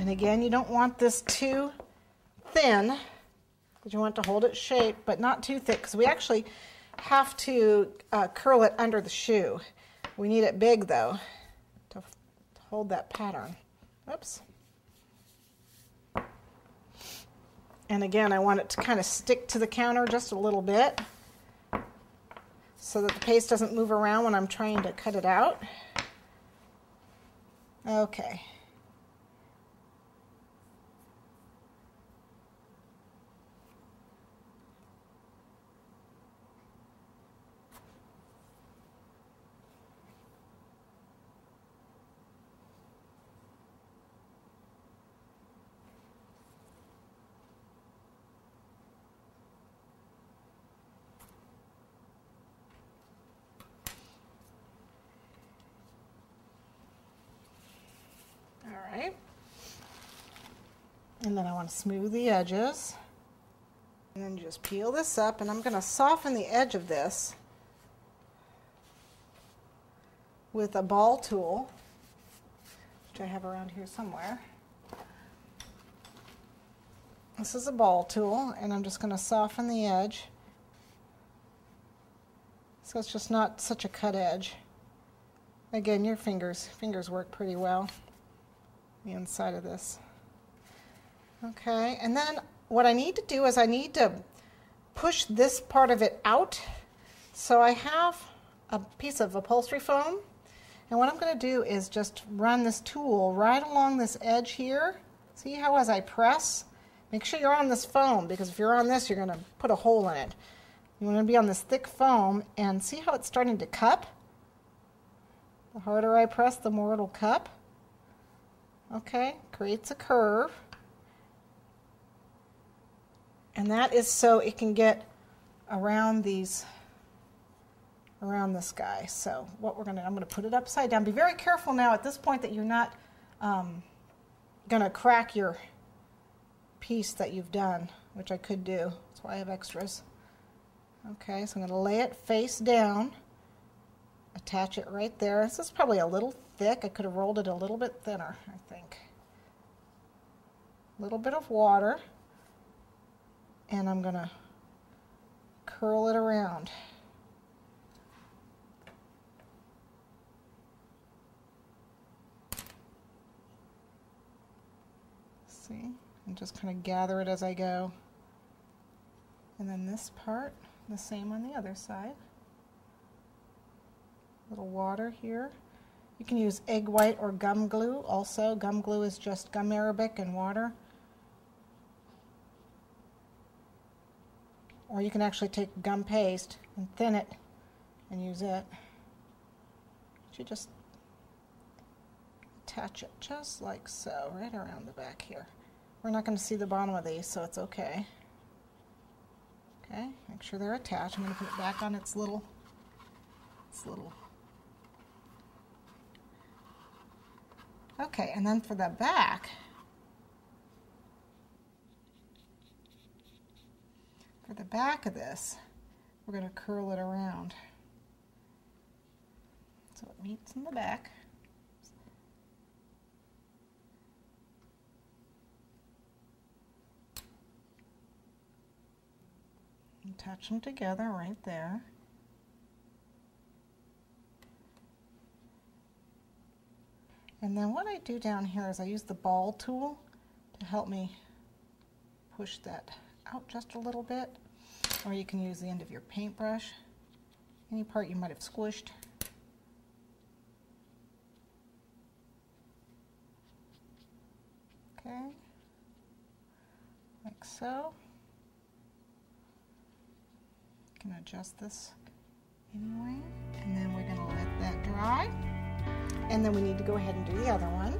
And again, you don't want this too thin because you want to hold its shape, but not too thick because we actually have to curl it under the shoe. We need it big though to hold that pattern. Oops. And again, I want it to kind of stick to the counter just a little bit so that the paste doesn't move around when I'm trying to cut it out. Okay. Alright, and then I want to smooth the edges, and then just peel this up, and I'm going to soften the edge of this with a ball tool, which I have around here somewhere. This is a ball tool, and I'm just going to soften the edge so it's just not such a cut edge. Again, your fingers work pretty well. The inside of this. Okay, and then what I need to do is I need to push this part of it out. So I have a piece of upholstery foam, and what I'm going to do is just run this tool right along this edge here. See how as I press, make sure you're on this foam, because if you're on this, you're going to put a hole in it. You want to be on this thick foam, and see how it's starting to cup? The harder I press, the more it'll cup. Okay, creates a curve, and that is so it can get around these, around this guy. So what I'm going to put it upside down. Be very careful now at this point that you're not going to crack your piece that you've done, which I could do. That's why I have extras. Okay, so I'm going to lay it face down, attach it right there. This is probably a little thick. I could have rolled it a little bit thinner, I think. A little bit of water, and I'm going to curl it around. See? And just kind of gather it as I go. And then this part, the same on the other side. A little water here. You can use egg white or gum glue also. Gum glue is just gum arabic and water. Or you can actually take gum paste and thin it and use it. You just attach it just like so, right around the back here. We're not going to see the bottom of these, so it's okay. Okay, make sure they're attached. I'm going to put it back on its little Okay, and then for the back, of this, we're going to curl it around so it meets in the back. And touch them together right there. And then what I do down here is I use the ball tool to help me push that out just a little bit. Or you can use the end of your paintbrush, any part you might have squished. Okay, like so. You can adjust this anyway, and then we're going to let that dry. And then we need to go ahead and do the other one.